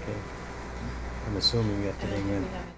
Okay. I'm assuming you have to I don't bring think in. we have any.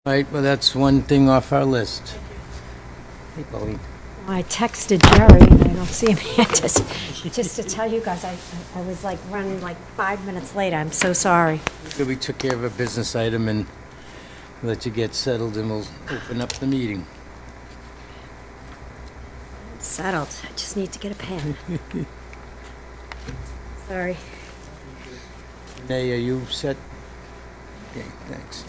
All right, well, that's one thing off our list. Hey, Pauline. I texted Jerry and I don't see him here. Just to tell you guys, I was like running like 5 minutes late. I'm so sorry. Good, we took care of a business item and let you get settled and we'll open up the meeting. It's settled. I just need to get a pen. Sorry. Renee, are you set? Okay, thanks.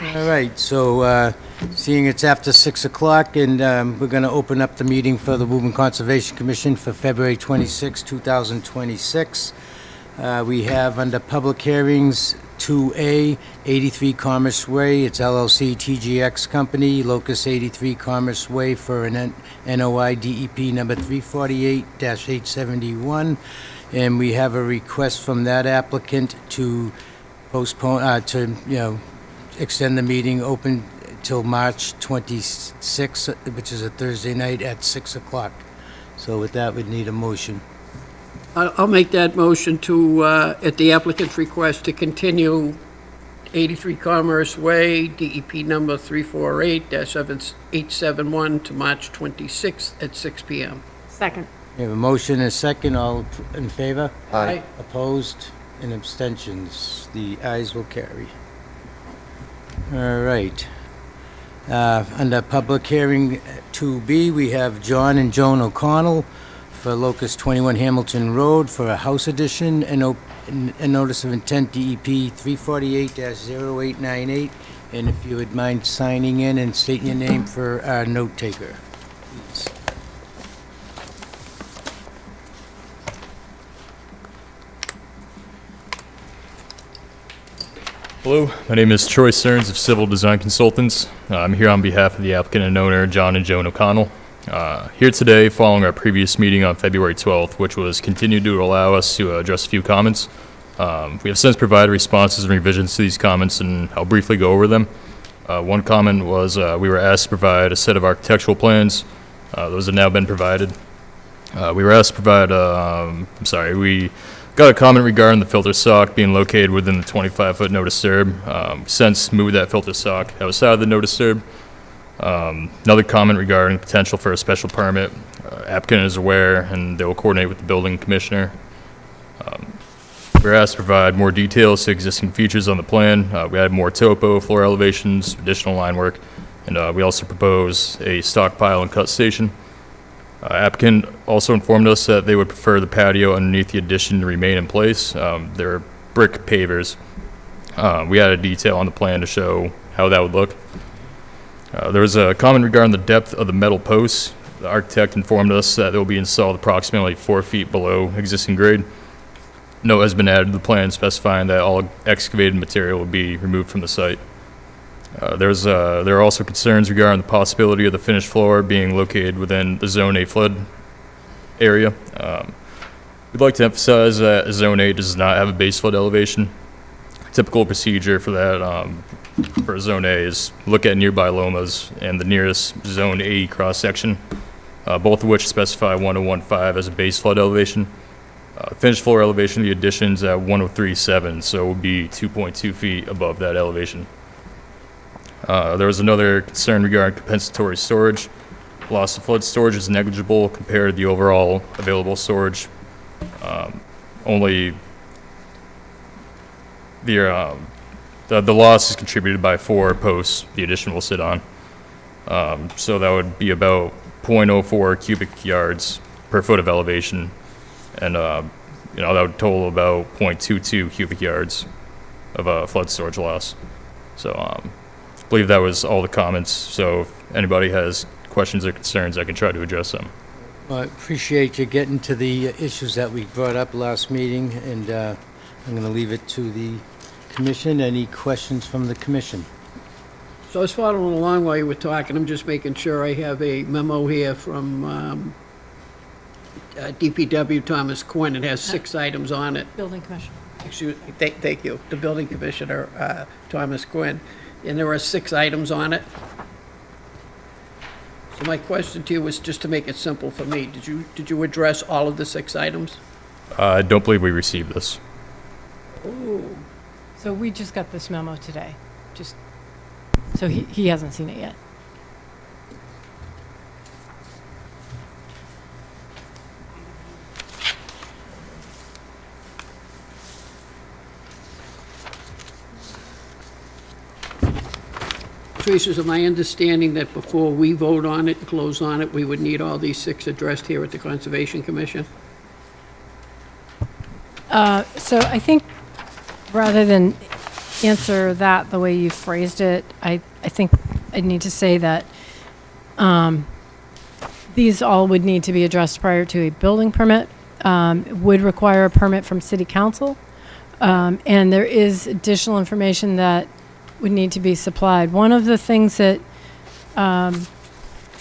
All right, so seeing it's after 6 o'clock, and we're going to open up the meeting for the Woburn Conservation Commission for February 26, 2026. We have under public hearings 2A, 83 Commerce Way. It's LLC TGX Company, Locus 83 Commerce Way for an NOI DEP number 348-871. And we have a request from that applicant to postpone, extend the meeting open till March 26, which is a Thursday night at 6 o'clock. So with that, we'd need a motion. I'll make that motion to, at the applicant's request, to continue 83 Commerce Way, DEP number 348-871 to March 26th at 6 PM. Second. We have a motion and a second. All in favor? Aye. Opposed and abstentions? The ayes will carry. All right. Under public hearing 2B, we have John and Joan O'Connell for Locust 21 Hamilton Road for a house addition and a notice of intent DEP 348-0898. And if you would mind signing in and stating your name for our note taker, please. Hello, my name is Troy Stearns of Civil Design Consultants. I'm here on behalf of the applicant and owner, John and Joan O'Connell. Here today following our previous meeting on February 12th, which was continued to allow us to address a few comments. We have since provided responses and revisions to these comments, and I'll briefly go over them. One comment was we were asked to provide a set of architectural plans. Those have now been provided. We were asked to provide, we got a comment regarding the filter sock being located within the 25-foot no disturb. Since moved that filter sock outside of the no disturb. Another comment regarding the potential for a special permit. Applicant is aware and they will coordinate with the building commissioner. We're asked to provide more details to existing features on the plan. We added more topo, floor elevations, additional line work, and we also propose a stockpile and cut station. Applicant also informed us that they would prefer the patio underneath the addition to remain in place. They're brick pavers. We added detail on the plan to show how that would look. There was a comment regarding the depth of the metal posts. The architect informed us that they will be installed approximately 4 feet below existing grade. Note has been added to the plan specifying that all excavated material will be removed from the site. There are also concerns regarding the possibility of the finished floor being located within the Zone A flood area. We'd like to emphasize that Zone A does not have a base flood elevation. Typical procedure for that for Zone A is look at nearby lomas and the nearest Zone A cross-section, both of which specify 1015 as a base flood elevation. Finished floor elevation of the additions at 1037, so it would be 2.2 feet above that elevation. There was another concern regarding compensatory storage. Loss of flood storage is negligible compared to the overall available storage. Only the loss is contributed by 4 posts the addition will sit on. So that would be about 0.04 cubic yards per foot of elevation, and that would total about 0.22 cubic yards of flood storage loss. So I believe that was all the comments. So if anybody has questions or concerns, I can try to address them. Well, I appreciate you getting to the issues that we brought up last meeting, and I'm going to leave it to the commission. Any questions from the commission? So I was following along while you were talking. I'm just making sure I have a memo here from DPW Thomas Quinn. It has 6 items on it. Building commission. Excuse me, thank you. The building commissioner, Thomas Quinn. And there are 6 items on it. So my question to you was just to make it simple for me. Did you address all of the 6 items? I don't believe we received this. So we just got this memo today, so he hasn't seen it yet. Teresa, is it my understanding that before we vote on it and close on it, we would need all these 6 addressed here at the Conservation Commission? So I think rather than answer that the way you phrased it, I think I need to say that these all would need to be addressed prior to a building permit, would require a permit from City Council, and there is additional information that would need to be supplied. One of the things that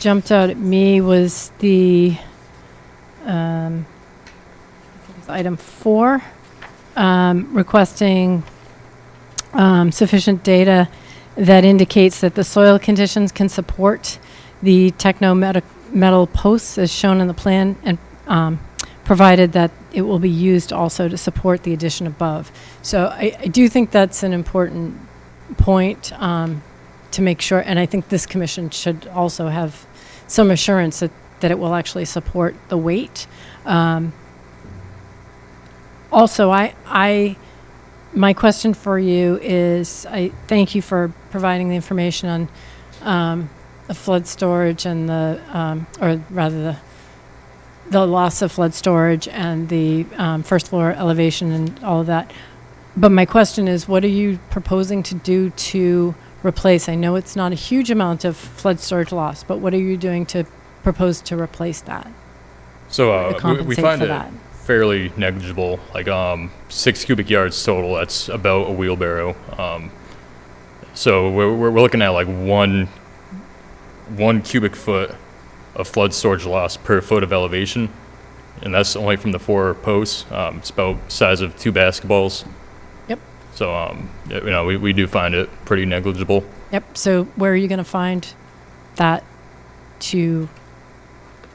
jumped out at me was the I think it was item 4, requesting sufficient data that indicates that the soil conditions can support the metal posts as shown in the plan, and provided that it will be used also to support the addition above. So I do think that's an important point to make sure, and I think this commission should also have some assurance that it will actually support the weight. Also, my question for you is, I thank you for providing the information on the flood storage and or rather the loss of flood storage and the first floor elevation and all of that. But my question is, what are you proposing to do to replace? I know it's not a huge amount of flood storage loss, but what are you doing to propose to replace that? So To we compensate find for it that? fairly negligible, like 6 cubic yards total. That's about a wheelbarrow. So we're looking at like one cubic foot of flood storage loss per foot of elevation, and that's only from the 4 posts. It's about the size of 2 basketballs. Yep. So we do find it pretty negligible. Yep. So where are you going to find that to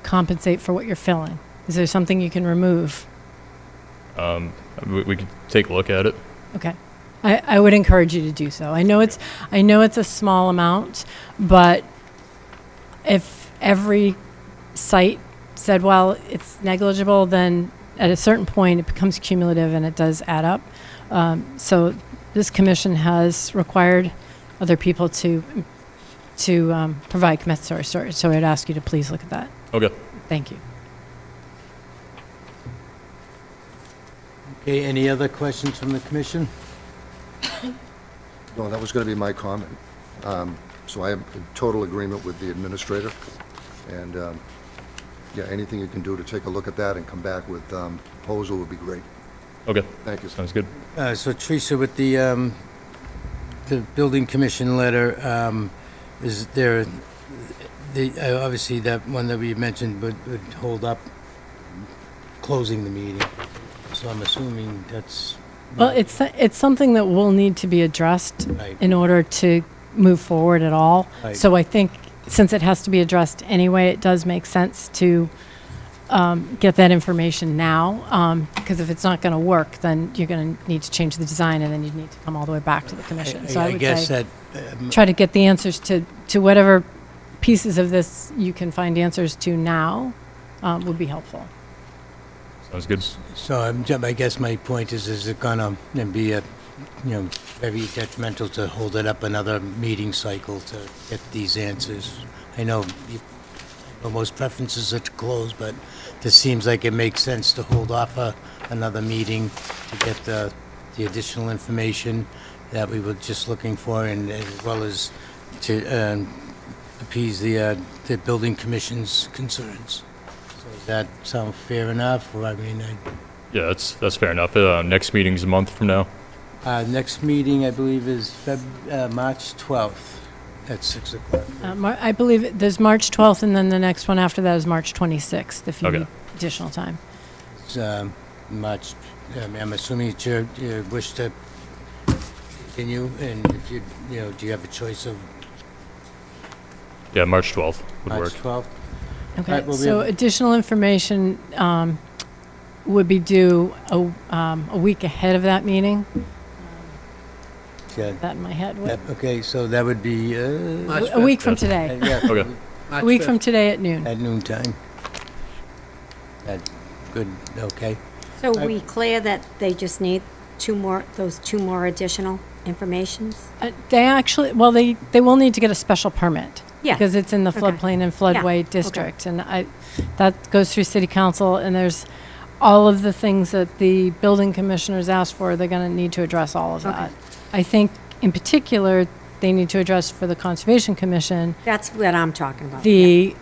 compensate for what you're filling? Is there something you can remove? We could take a look at it. Okay. I would encourage you to do so. I know it's a small amount, but if every site said, well, it's negligible, then at a certain point it becomes cumulative and it does add up. So this commission has required other people to provide compensatory storage. So I'd ask you to please look at that. Okay. Thank you. Okay, any other questions from the commission? No, that was going to be my comment. So I am in total agreement with the administrator, and, yeah, anything you can do to take a look at that and come back with proposal would be great. Okay. Thank you. Sounds good. So Teresa, with the building commission letter, is there, obviously that one that we mentioned would hold up closing the meeting, so I'm assuming that's... Well, it's something that will need to be addressed Right. in order to move forward at all. Right. So I think since it has to be addressed anyway, it does make sense to get that information now, because if it's not going to work, then you're going to need to change the design, and then you'd need to come all the way back to the commission. So I would guess say that... try to get the answers to whatever pieces of this you can find answers to now would be helpful. Sounds good. So I guess my point is it gonna be very detrimental to hold it up another meeting cycle to get these answers? I know most preferences are to close, but this seems like it makes sense to hold off another meeting to get the additional information that we were just looking for, and as well as to appease the building commission's concerns. Does that sound fair enough? Or Yeah, that's fair enough. Next meeting's a month from now. Next meeting, I believe, is March 12th at 6 o'clock. I believe there's March 12th, and then the next one after that is March 26th, if you Okay. need additional time. It's, March, I'm assuming it's your wish to continue, and if do you have a choice of Yeah, March 12th would March work. 12th? Okay, Right, well, we so have- additional information would be due a week ahead of that meeting. Yeah. That in my head. Yep, okay, so that would be, March A week 5th. from today. yeah, Okay. A week from today at noon. at noon time. That, good, okay. So we clear that they just need those two more additional informations? They actually, well, they will need to get a special permit. Yeah. Because it's in the Okay. floodplain and Yeah, floodway okay. district. And that goes through city council, and there's all of the things that the building commissioners asked for, they're going to need to address all of Okay. that. I think in particular, they need to address for the Conservation Commission, That's what I'm talking about. the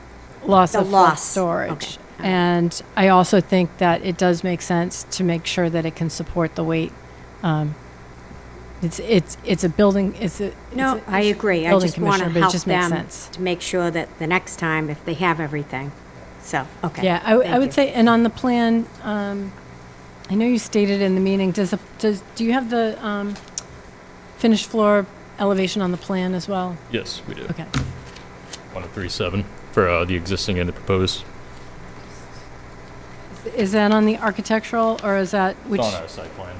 loss The of flood loss. storage. Okay. And I also think that it does make sense to make sure that it can support the weight. It's a building, No, I agree. I building just want to commissioner, but it help just makes them sense. to make sure that the next time, if they have everything. So, okay. Yeah, I Thank would you. say, and on the plan, I know you stated in the meeting, do you have the finished floor elevation on the plan as well? Yes, we do. Okay. 1037 for the existing and the proposed. Is that on the architectural, or is that which? It's on our site plan.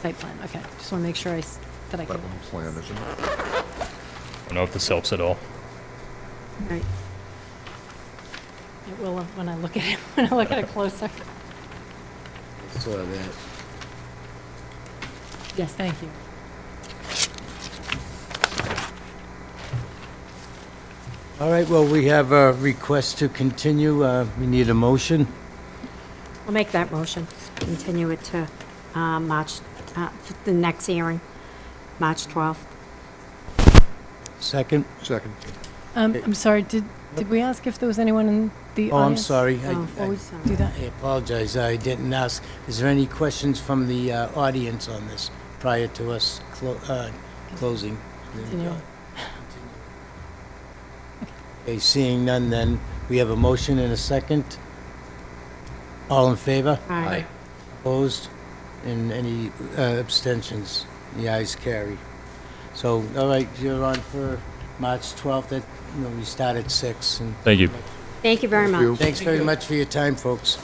Site plan, okay. Just want to make sure that I can. Wetland plan, isn't it? I don't know if this helps at all. Right. It will when I look at it, when I look at it closer. Saw that. Yes, thank you. All right, well, we have a request to continue. We need a motion. I'll make that motion. Continue it to March, the next hearing, March 12th. Second? Second. I'm sorry, did we ask if there was anyone in the Oh, I'm audience? sorry. Oh, Before we sorry. do that? I apologize, I didn't ask. Is there any questions from the audience on this prior to us closing? Continue. Okay, seeing none, then we have a motion and a second. All in favor? All right. Opposed? And any abstentions? The ayes carry. So, all right, you're on for March 12th. We start at 6. And Thank you. Thank you very Thank you. much. thanks very much for your time, folks.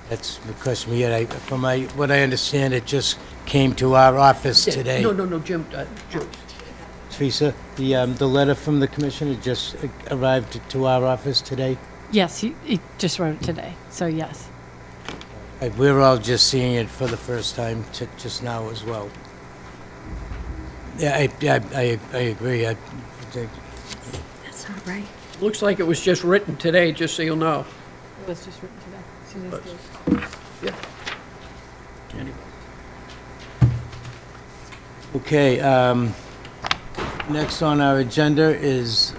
That's the question we had. From what I understand, it just came to our office today. No, Jim, Teresa, the letter from the commissioner just arrived to our office today. Yes, he just wrote it today, so yes. We're all just seeing it for the first time just now as well. Yeah, I agree. That's all right. looks like it was just written today, just so you'll know. It was just written today. As soon as But- the- Yeah. Anyway. Okay, next on our agenda is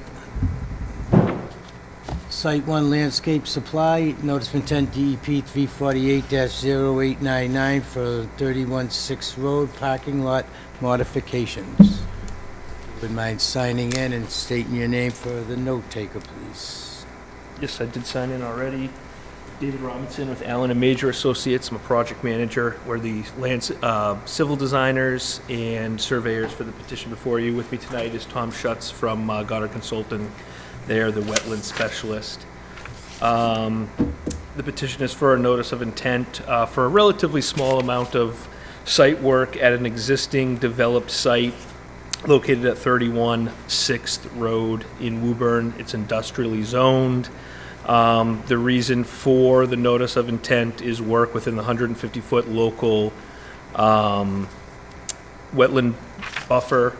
Site 1 Landscape Supply, Notice of Intent DEP 348-0899 for 31 Road Parking Lot Modifications. If you would mind signing in and stating your name for the note taker, please. Yes, I did sign in already. David Robinson with Allen and Major Associates. I'm a project manager. We're the civil designers and surveyors for the petition before you. With me tonight is Tom Schutz from Goddard Consulting. They are the wetland specialist. The petition is for a notice of intent for a relatively small amount of site work at an existing developed site located at 31 6th Road in Woburn. It's industrially zoned. The reason for the notice of intent is work within the 150-foot local wetland buffer,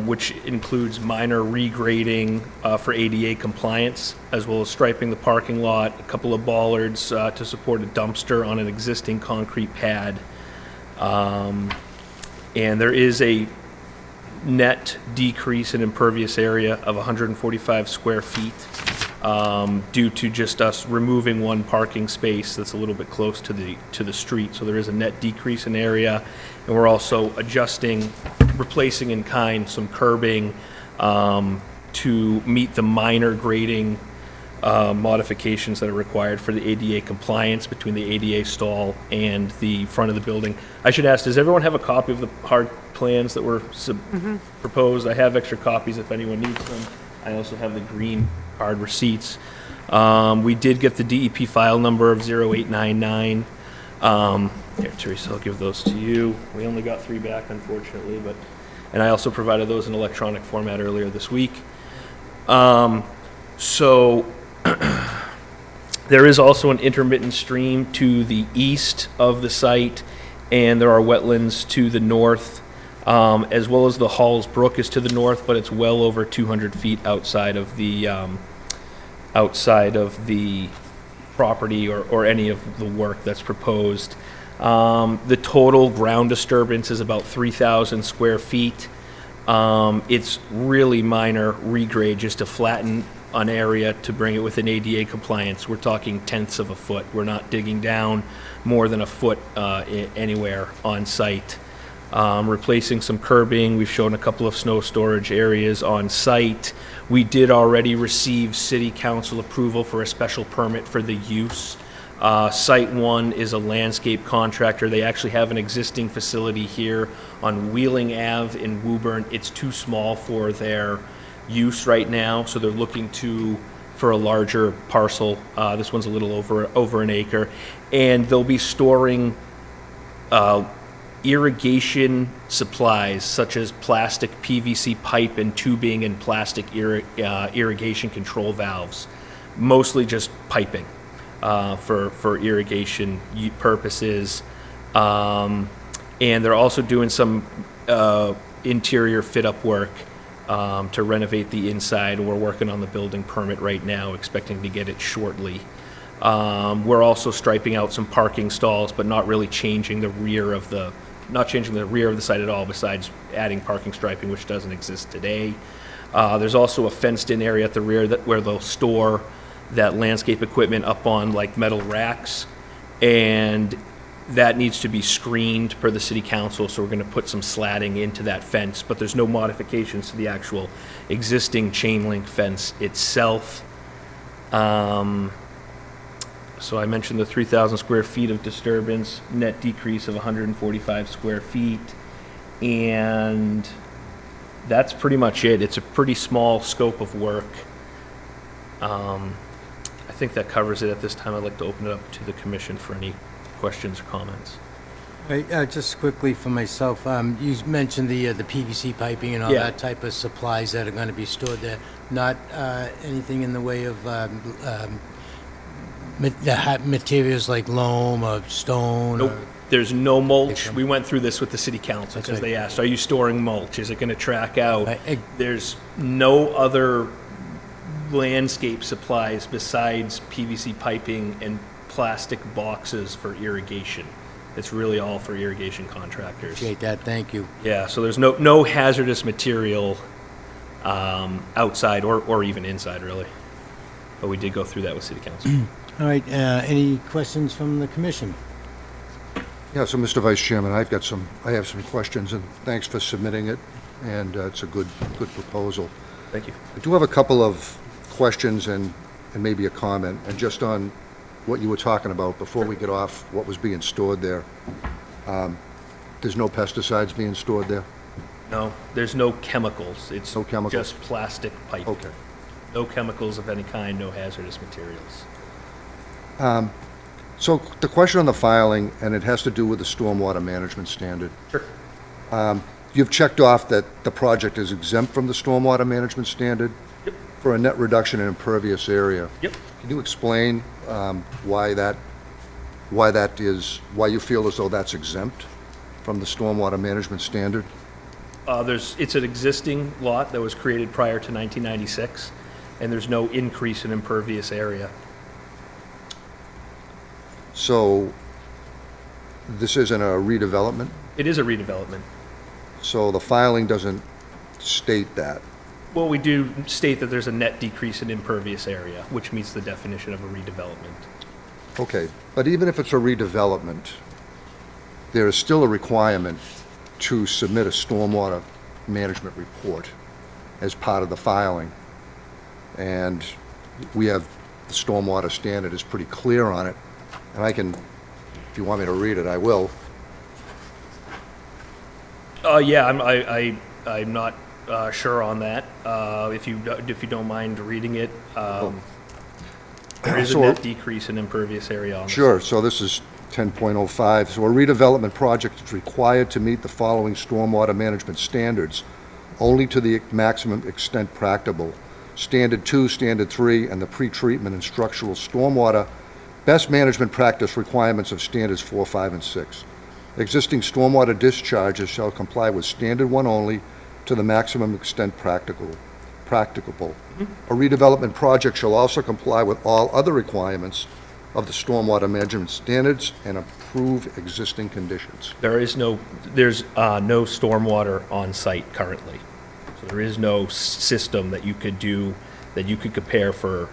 which includes minor regrading for ADA compliance, as well as striping the parking lot, a couple of bollards to support a dumpster on an existing concrete pad. And there is a net decrease in impervious area of 145 square feet due to just us removing one parking space that's a little bit close to the street. So there is a net decrease in area, and we're also replacing in kind some curbing to meet the minor grading modifications that are required for the ADA compliance between the ADA stall and the front of the building. I should ask, does everyone have a copy of the hard plans that were proposed? I have extra copies if anyone needs them. I also have the green hard receipts. We did get the DEP file number of 0899. Here, Teresa, I'll give those to you. We only got 3 back, unfortunately, and I also provided those in electronic format earlier this week. So there is also an intermittent stream to the east of the site, and there are wetlands to the north, as well as the Halls Brook is to the north, but it's well over 200 feet outside of the property or any of the work that's proposed. The total ground disturbance is about 3,000 square feet. It's really minor regrade just to flatten an area to bring it within ADA compliance. We're talking tenths of a foot. We're not digging down more than a foot anywhere on site. Replacing some curbing. We've shown a couple of snow storage areas on site. We did already receive city council approval for a special permit for the use. Site 1 is a landscape contractor. They actually have an existing facility here on Wheeling Ave in Woburn. It's too small for their use right now, so they're looking for a larger parcel. This one's a little over an acre, and they'll be storing irrigation supplies such as plastic PVC pipe and tubing and plastic irrigation control valves, mostly just piping for irrigation purposes. And they're also doing some interior fit-up work to renovate the inside. We're working on the building permit right now, expecting to get it shortly. We're also striping out some parking stalls, but not really changing the rear of the site at all, besides adding parking striping, which doesn't exist today. There's also a fenced-in area at the rear where they'll store that landscape equipment up on like metal racks, and that needs to be screened per the city council, so we're going to put some slatting into that fence, but there's no modifications to the actual existing chain link fence itself. So I mentioned the 3,000 square feet of disturbance, net decrease of 145 square feet, and that's pretty much it. It's a pretty small scope of work. I think that covers it at this time. I'd like to open it up to the commission for any questions or comments. Right, just quickly for myself, you mentioned the PVC piping and all Yeah. that type of supplies that are going to be stored there. Not anything in the way of materials like loam or stone? Nope. Or, There's no mulch. Okay. We went through this with the city council That's because right. they asked, are you storing mulch? Is it going to track out? I- There's no other landscape supplies besides PVC piping and plastic boxes for irrigation. It's really all for irrigation contractors. appreciate that, thank you. Yeah, so there's no hazardous material outside or even inside, really. But we did go through that with city council. All right, any questions from the commission? Yeah, so Mr. Vice Chairman, I have some questions, and thanks for submitting it, and it's a good proposal. Thank you. I do have a couple of questions and maybe a comment, and just on what you were talking about before we get off what was being stored there. There's no pesticides being stored there? No, there's no chemicals. It's No chemicals? just plastic pipe. Okay. No chemicals of any kind, no hazardous materials. So the question on the filing, and it has to do with the stormwater management standard. Sure. You've checked off that the project is exempt from the stormwater management standard Yep. for a net reduction in impervious area. Yep. Can you explain why you feel as though that's exempt from the stormwater management standard? It's an existing lot that was created prior to 1996, and there's no increase in impervious area. So this isn't a redevelopment? It is a redevelopment. So the filing doesn't state that? Well, we do state that there's a net decrease in impervious area, which meets the definition of a redevelopment. Okay, but even if it's a redevelopment, there is still a requirement to submit a stormwater management report as part of the filing. And we have, the stormwater standard is pretty clear on it. And I can, if you want me to read it, I will. Yeah, I'm not sure on that. If you don't mind reading it, there is a So- net decrease in impervious area on the Sure, so this is 10.05. So a redevelopment project is required to meet the following stormwater management standards, only to the maximum extent practicable. Standard 2, Standard 3, and the pretreatment and structural stormwater best management practice requirements of Standards 4, 5, and 6. Existing stormwater discharges shall comply with Standard 1 only to the maximum extent practicable. A redevelopment project shall also comply with all other requirements of the stormwater management standards and approve existing conditions. there's no stormwater on site currently. So there is no system that you could do, that you could compare for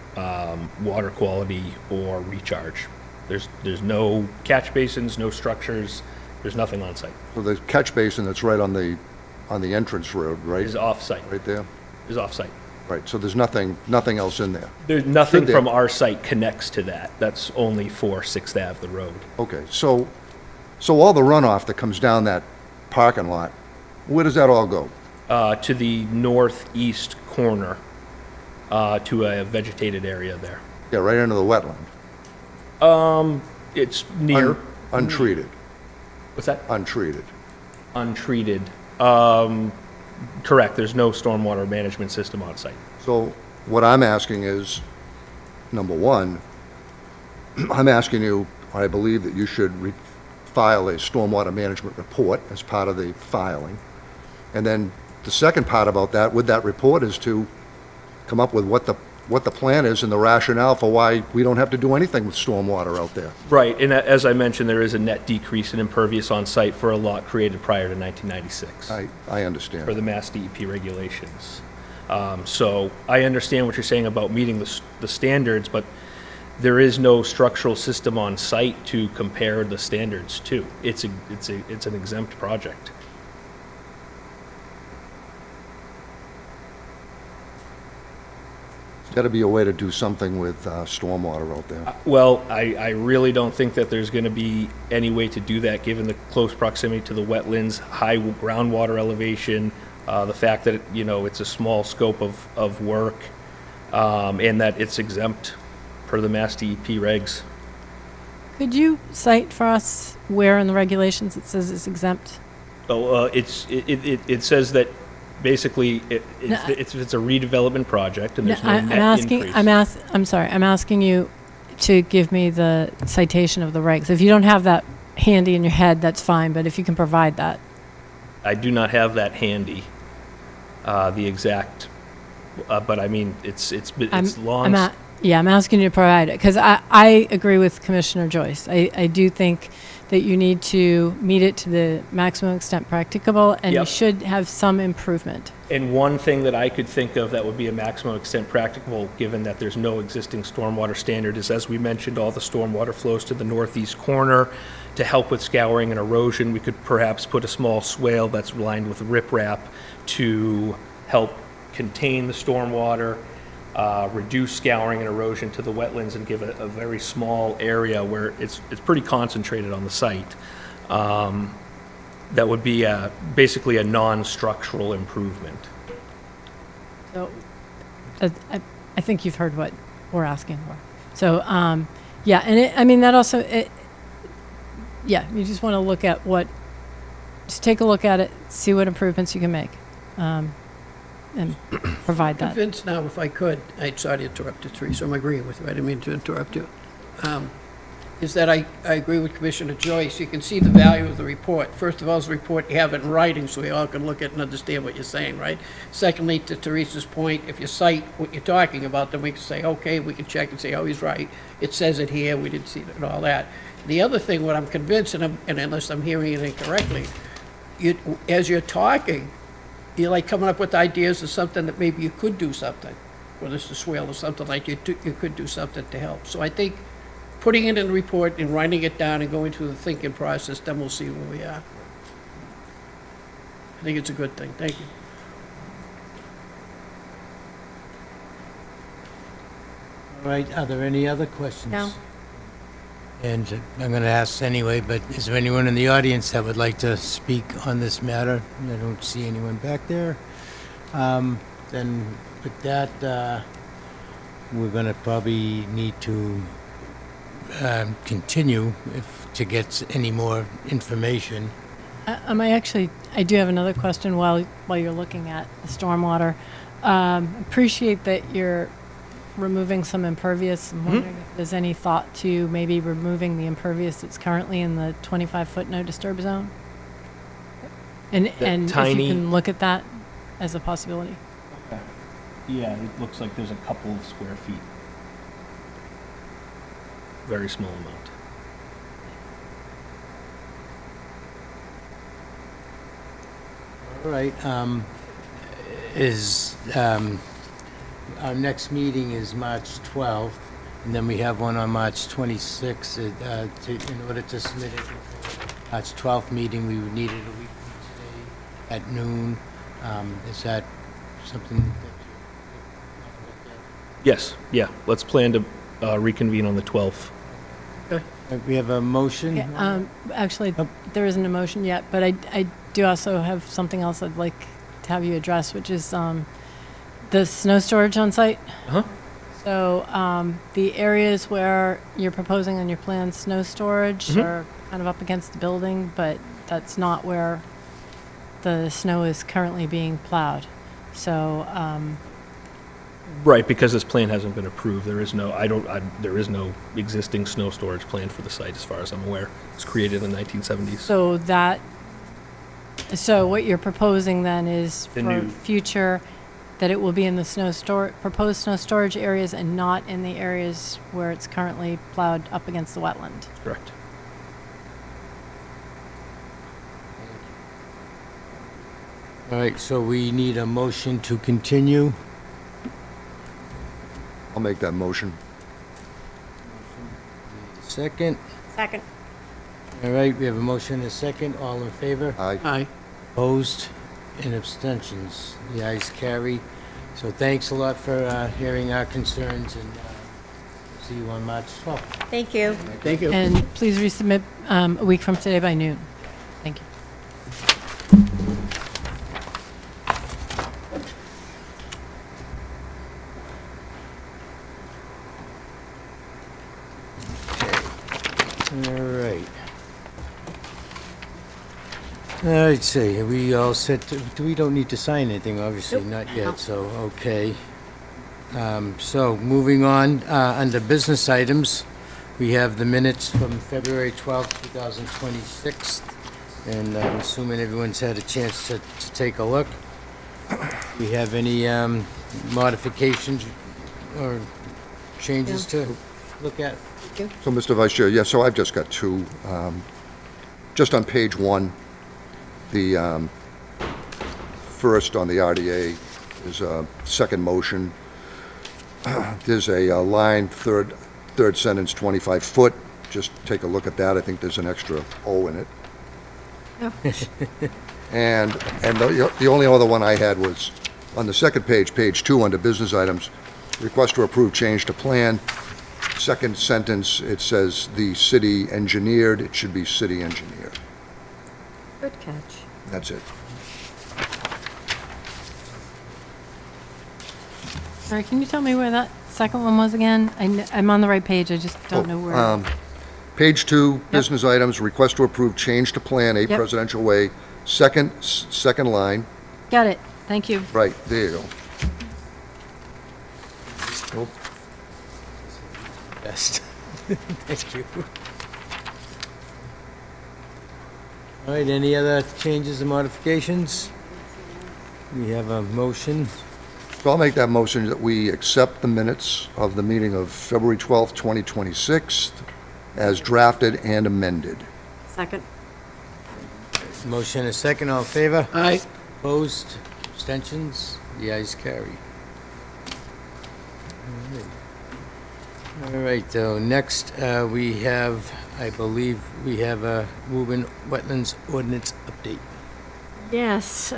water quality or recharge. There's no catch basins, no structures, there's nothing on site. So the catch basin that's right on the entrance road, right? Is off-site, Right there? is off-site. Right, so there's nothing else in there. There's nothing Should there- from our site connects to that. That's only for 6th Ave, the road. Okay, so all the runoff that comes down that parking lot, where does that all go? To the northeast corner, to a vegetated area there. Yeah, right into the wetland. It's near, Untreated, what's that? untreated. Untreated. Correct, there's no stormwater management system on site. So what I'm asking is, number one, I'm asking you, I believe that you should file a stormwater management report as part of the filing. And then the second part about that, with that report, is to come up with what the plan is and the rationale for why we don't have to do anything with stormwater out there. Right, and as I mentioned, there is a net decrease in impervious on site for a lot created prior to 1996. I understand. For the Mass DEP regulations. So I understand what you're saying about meeting the standards, but there is no structural system on site to compare the standards to. It's an exempt project. There's got to be a way to do something with stormwater out there. Well, I really don't think that there's going to be any way to do that, given the close proximity to the wetlands, high groundwater elevation, the fact that, it's a small scope of work, and that it's exempt per the Mass DEP regs. Could you cite for us where in the regulations it says it's exempt? So it says that basically it's a redevelopment project and there's no I'm net asking, increase. I'm sorry, I'm asking you to give me the citation of the regs. If you don't have that handy in your head, that's fine, but if you can provide that. I do not have that handy, the exact, but I mean, it's long. I'm asking you to provide it, because I agree with Commissioner Joyce. I do think that you need to meet it to the maximum extent practicable, and you Yep. should have some improvement. And one thing that I could think of that would be a maximum extent practicable, given that there's no existing stormwater standard, is, as we mentioned, all the stormwater flows to the northeast corner. To help with scouring and erosion, we could perhaps put a small swale that's lined with riprap to help contain the stormwater, reduce scouring and erosion to the wetlands, and give a very small area where it's pretty concentrated on the site. That would be basically a non-structural improvement. So I think you've heard what we're asking for. So, yeah, and that also, you just want to look at just take a look at it, see what improvements you can make, and provide that. Convinced now, if I could, I'm sorry to interrupt you, Teresa, I'm agreeing with you, I didn't mean to interrupt you, is that I agree with Commissioner Joyce. You can see the value of the report. First of all, the report you have it in writing, so we all can look at it and understand what you're saying, right? Secondly, to Teresa's point, if you cite what you're talking about, then we can say, okay, we can check and say, oh, he's right. It says it here, we didn't see it, and all that. The other thing, what I'm convinced, and unless I'm hearing it incorrectly, as you're talking, you're like coming up with ideas of something that maybe you could do something, whether it's a swale or something like you could do something to help. So I think putting it in the report and writing it down and going through the thinking process, then we'll see where we are. I think it's a good thing. Thank you. All right, are there any other questions? No. And I'm going to ask anyway, but is there anyone in the audience that would like to speak on this matter? I don't see anyone back there. Then with that, we're gonna probably need to continue to get any more information. I do have another question while you're looking at the stormwater. Appreciate that you're removing some impervious. I'm wondering if there's any thought to maybe removing the impervious that's currently in the 25-foot no disturb zone? And if you tiny- can look at that as a possibility. Yeah, it looks like there's a couple of square feet. Very small amount. All right, our next meeting is March 12th, and then we have one on March 26th. In order to submit it for March 12th meeting, we would need it a week from today at noon. Is that something that Yes, yeah, let's plan to reconvene on the 12th. we have a motion? Yeah, actually, there isn't a motion yet, but I do also have something else I'd like to have you address, which is the snow storage on site. Uh-huh. So the areas where you're proposing on your plan snow storage are kind of up against the building, but that's not where the snow is currently being plowed. So Right, because this plan hasn't been approved, there is no existing snow storage plan for the site, as far as I'm aware. It's created in the 1970s. so what you're proposing then is The for new- future, that it will be in the proposed snow storage areas and not in the areas where it's currently plowed up against the wetland. Correct. All right, so we need a motion to continue. I'll make that motion. Second. Second. All right, we have a motion and a second. All in favor? Aye. Aye. Opposed and abstentions. The ayes carry. So thanks a lot for hearing our concerns, and see you on March 12th. Thank you. Thank you. And please resubmit a week from today by noon. Thank you. All right. Let's see, are we all set? We don't need to sign anything, obviously, not yet, so, okay. So, moving on, under business items, we have the minutes from February 12th, 2026, and I'm assuming everyone's had a chance to take a look. We have any modifications or changes to look at? So, Mr. Vice Chair, yeah, so I've just got two. Just on page one, the first on the RDA is a second motion. There's a line, third sentence, 25 foot. Just take a look at that. I think there's an extra O in it. And the only other one I had was on the second page, page 2, under business items, request to approve change to plan. Second sentence, it says the city engineered. It should be city engineer. Good catch. That's it. Sorry, can you tell me where that second one was again? I'm on the right page, I just don't know where. Page 2, business items, request to approve change to plan, 8 Yep. Presidential Way, second line, Got it, thank you. right, there you go. Nope. Best. Thank you. All right, any other changes or modifications? We have a motion. So I'll make that motion that we accept the minutes of the meeting of February 12th, 2026, as drafted and amended. Second. Motion and a second, all in favor? Aye. Opposed? Abstentions? The ayes carry. All right, so next, we have, I believe, we have a Woburn Wetlands Ordinance update. Yes,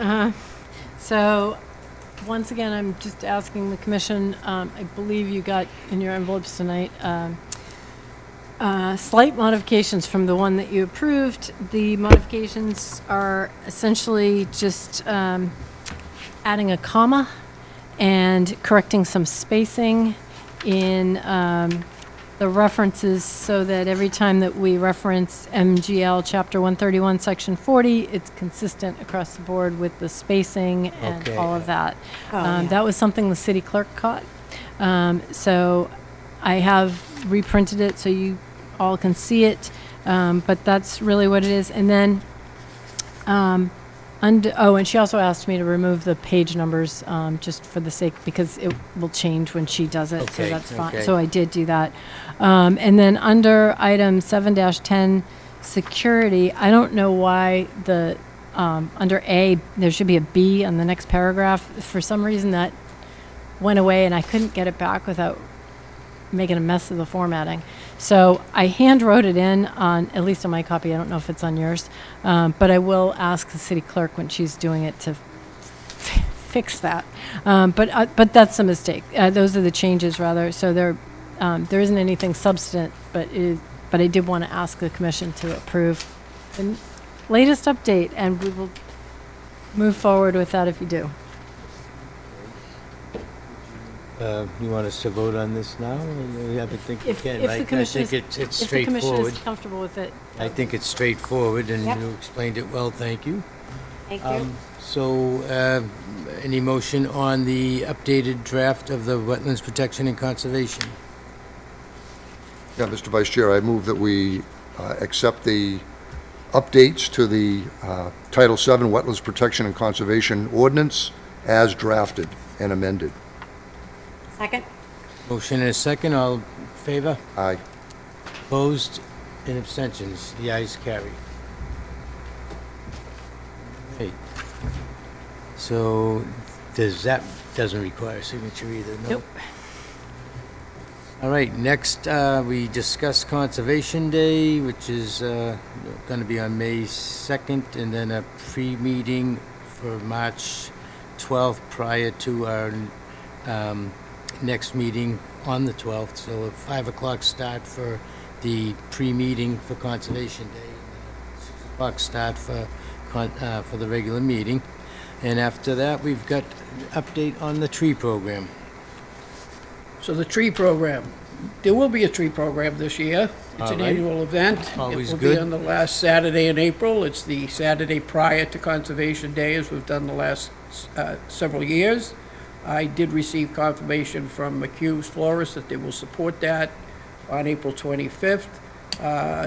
so, once again, I'm just asking the commission, I believe you got in your envelopes tonight, slight modifications from the one that you approved. The modifications are essentially just adding a comma and correcting some spacing in the references so that every time that we reference MGL Chapter 131, Section 40, it's consistent across the board with the spacing and Okay. all of that. yeah. That was something the city clerk caught. So I have reprinted it so you all can see it, but that's really what it is. And then, and she also asked me to remove the page numbers, just for the sake, because it will change when she does it, so Okay, that's fine. okay. So I did do that. And then under item 7-10, security, I don't know why under A, there should be a B on the next paragraph. For some reason, that went away, and I couldn't get it back without making a mess of the formatting. So I hand wrote it in on, at least on my copy, I don't know if it's on yours, but I will ask the city clerk when she's doing it to fix that. But that's a mistake. Those are the changes, rather. So there isn't anything substantive, but I did want to ask the commission to approve the latest update, and we will move forward with that if you do. You want us to vote on this now? I think we If can, the right? I commission think is, it's if the commission straightforward. is comfortable with it. I think it's straightforward, and Yep. you explained it well, thank you. Thank you. So, any motion on the updated draft of the Wetlands Protection and Conservation? Yeah, Mr. Vice Chair, I move that we accept the updates to the Title VII Wetlands Protection and Conservation Ordinance as drafted and amended. Second? Motion and a second, all in favor? Aye. Opposed and abstentions, the ayes carry. Hey, so that doesn't require a signature either, no? Nope. All right, next, we discussed Conservation Day, which is going to be on May 2nd, and then a pre-meeting for March 12th prior to our next meeting on the 12th. So a 5 o'clock start for the pre-meeting for Conservation Day, and a 6 o'clock start for the regular meeting. And after that, we've got an update on the tree program. So the tree program, there will be a tree program this year. It's All an right. annual event. Always It will good. be on the last Saturday in April. It's the Saturday prior to Conservation Day, as we've done the last several years. I did receive confirmation from McHugh's Florist that they will support that on April 25th.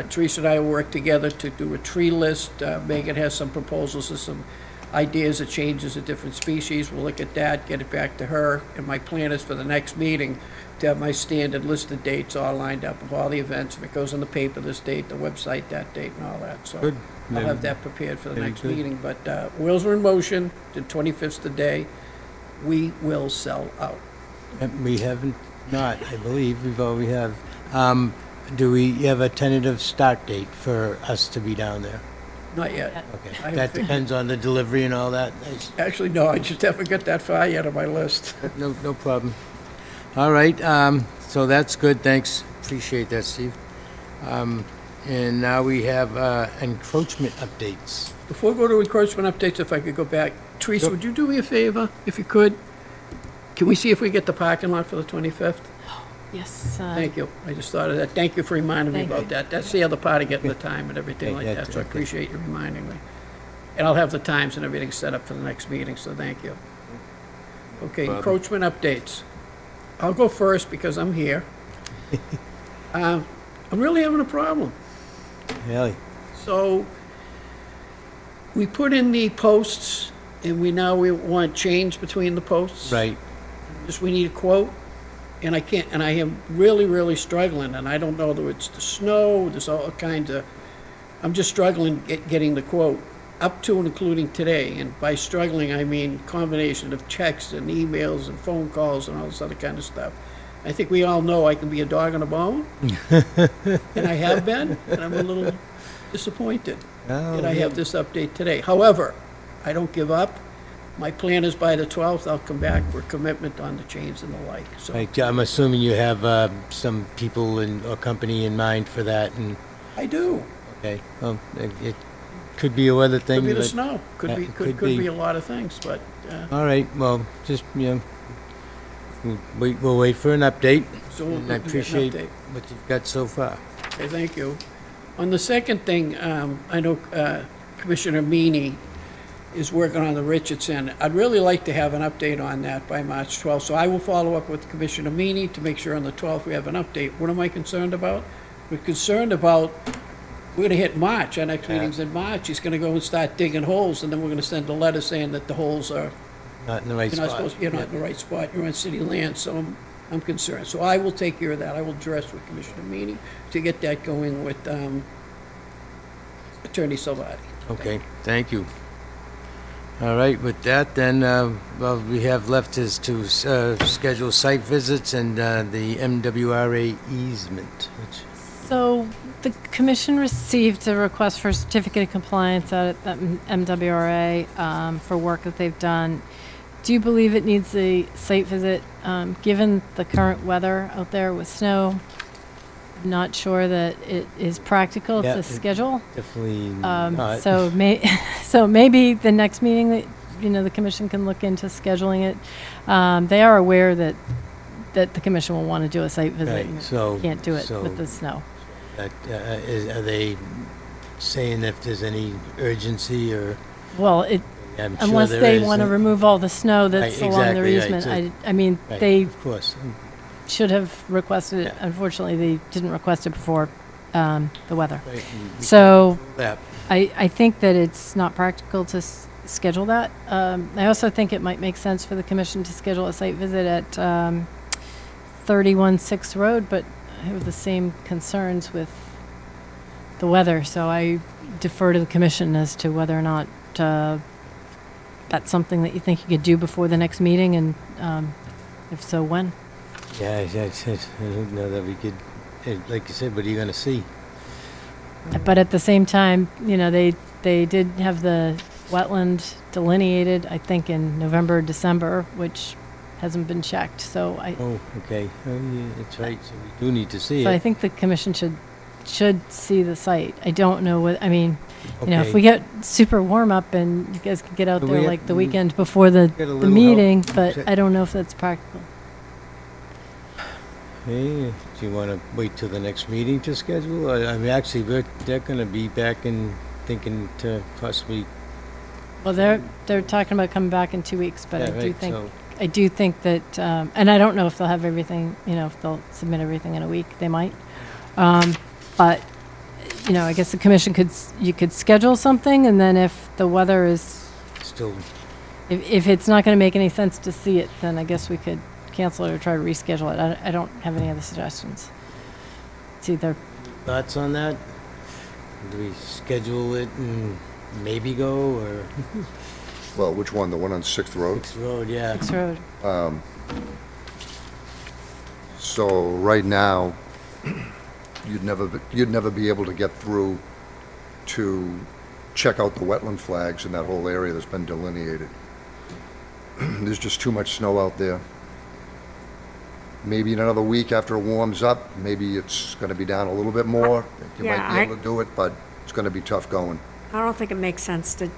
Teresa and I will work together to do a tree list. Megan has some proposals and some ideas of changes of different species. We'll look at that, get it back to her, and my plan is for the next meeting to have my standard list of dates all lined up of all the events. If it goes on the paper this date, the website that date, and all that. So Good. I'll have that prepared for the Very next good. meeting. But wheels are in motion. The 25th's the day. We will sell out. We haven't, not, I believe, we have. Do we have a tentative start date for us to be down there? Not yet. Okay, I that think- depends on the delivery and all that. Actually, no, I just haven't got that far yet on my list. No problem. All right, so that's good, thanks, appreciate that, Steve. And now we have encroachment updates. Before we go to encroachment updates, if I could go back, Teresa, Sure. would you do me a favor, if you could? Can we see if we get the parking lot for the 25th? Yes. Thank you. I just thought of that. Thank you for reminding me Thank about you. that. That's the other part of getting the time and everything Okay, like yeah, that, so I okay. appreciate you reminding me. And I'll have the times and everything set up for the next meeting, so thank you. Okay, Problem. encroachment updates. I'll go first because I'm here. I'm really having a problem. Really? So, we put in the posts, and we want change between the posts. Right, Just, we need a quote, and I can't, and I am really, really struggling, and I don't know whether it's the snow, there's all kinds of, I'm just struggling getting the quote, up to and including today, and by struggling, I mean combination of texts and emails and phone calls and all this other kind of stuff. I think we all know I can be a dog on a bone, and I have been, and I'm a little disappointed Oh, that I have this update today. However, I don't give up. My plan is by the 12th, I'll come back for commitment on the chains and the like, so. Right, I'm assuming you have some people or company in mind for that, and, I do. okay, well, Could be a weather thing. Could be the but- snow, could Yeah, be, it could be a lot of things, but, All right, well, just, we'll wait for an update. so we'll And I get an appreciate update. what you've got so far. Okay, thank you. On the second thing, I know Commissioner Meany is working on the Richardson. I'd really like to have an update on that by March 12th, so I will follow up with Commissioner Meany to make sure on the 12th we have an update. What am I concerned about? We're concerned about, we're gonna hit March, our next meeting's in March. He's gonna go and start digging holes, and then we're gonna send a letter saying that the holes are, Not in the right you're not spot. supposed, you're not in the right spot, you're on city land, so I'm concerned. So I will take care of that. I will address with Commissioner Meany to get that going with Attorney Salvati. Okay, thank you. All right, with that, then, well, we have left is to schedule site visits and the MWRA easement, which, So the commission received a request for certificate of compliance at MWRA for work that they've done. Do you believe it needs a site visit, given the current weather out there with snow? I'm not sure that it is practical Yeah, to it- schedule. definitely not. So so maybe the next meeting that, the commission can look into scheduling it. They are aware that the commission will want to do a site visit. Right, and so- Can't do it so- with the snow. Are they saying if there's any urgency or, Well, I'm sure unless there they is, want to and- remove all the snow that's Right, along their exactly, right, easement. so- I mean, Right, they Of course. should have requested it. Yeah. Unfortunately, they didn't request it before the weather. Right, and we So can do that. I think that it's not practical to schedule that. I also think it might make sense for the commission to schedule a site visit at 31 Sixth Road, but I have the same concerns with the weather, so I defer to the commission as to whether or not that's something that you think you could do before the next meeting, and if so, when? Yeah, I don't know that we could, like you said, what are you going to see? But at the same time, they did have the wetland delineated, I think, in November, December, which hasn't been checked. So Oh, okay. Oh, yeah, that's right, so we do need to see so I it. think the commission should see the site. I don't know what, I mean, if Okay. we get super warm up and you guys can get out But there we like the have- weekend before the Get a little help. meeting, but Check. I don't know if that's practical. Hey, do you want to wait till the next meeting to schedule? I mean, actually, they're going to be back and thinking to possibly, Well, they're talking about coming back in 2 weeks, but yeah, I right, so, I do think that, and I don't know if they'll have everything, if they'll submit everything in a week, they might. But, I guess the commission you could schedule something, and then if the weather is, still, if it's not going to make any sense to see it, then I guess we could cancel it or try to reschedule it. I don't have any other suggestions. It's either, thoughts on that? Do we schedule it and maybe go, or Well, which one? The one on Sixth Road? Sixth Road, yeah. Sixth Road. So right now, you'd never be able to get through to check out the wetland flags in that whole area that's been delineated. There's just too much snow out there. Maybe in another week after it warms up, maybe it's gonna be down a little bit more. You Yeah, might be able to do it, but it's gonna be tough going. I don't think it makes sense to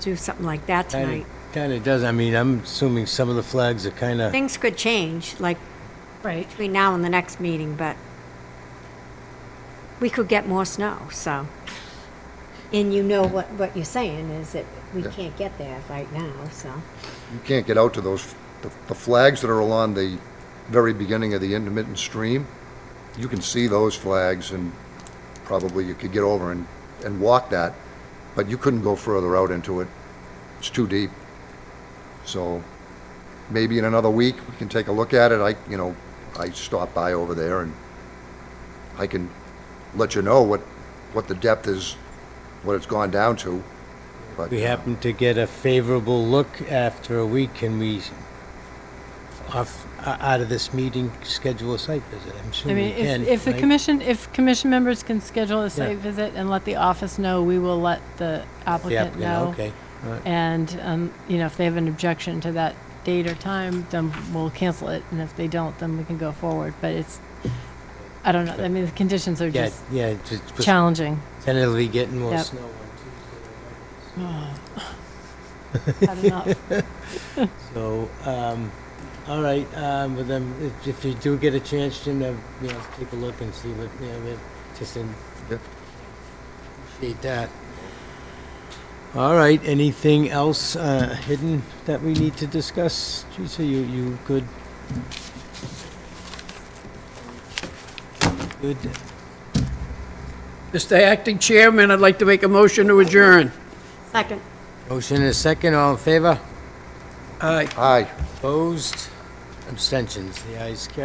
do something like that tonight. Kind of does. I mean, I'm assuming some of the flags are kind of, Things could change, like Right. between now and the next meeting, but we could get more snow, so. And what you're saying is that we Yeah. can't get there right now, so. You can't get out to those, the flags that are along the very beginning of the intermittent stream. You can see those flags, and probably you could get over and walk that, but you couldn't go further out into it. It's too deep. So maybe in another week, we can take a look at it. I stopped by over there, and I can let you know what the depth is, what it's gone down to. But we happen to get a favorable look after a week, can we, out of this meeting, schedule a site visit? I'm I assuming mean, we can. if the right? if commission members can schedule a site visit and let the office know, we will let the The applicant know. Okay, all right. And, if they have an objection to that date or time, then we'll cancel it. And if they don't, then we can go forward. But I don't know. I mean, the conditions are Yeah, just yeah, it's challenging. tentatively getting more Yep. snow on Tuesday. Had enough. So, all right, but then if you do get a chance, Jim, take a look and see what, just Yep. appreciate that. All right, anything else hidden that we need to discuss? Teresa, you good? Good. Mr. Acting Chairman, I'd like to make a motion to adjourn. Second. Motion is second, all in favor? Aye. Aye. Opposed? Abstentions? The ayes carry.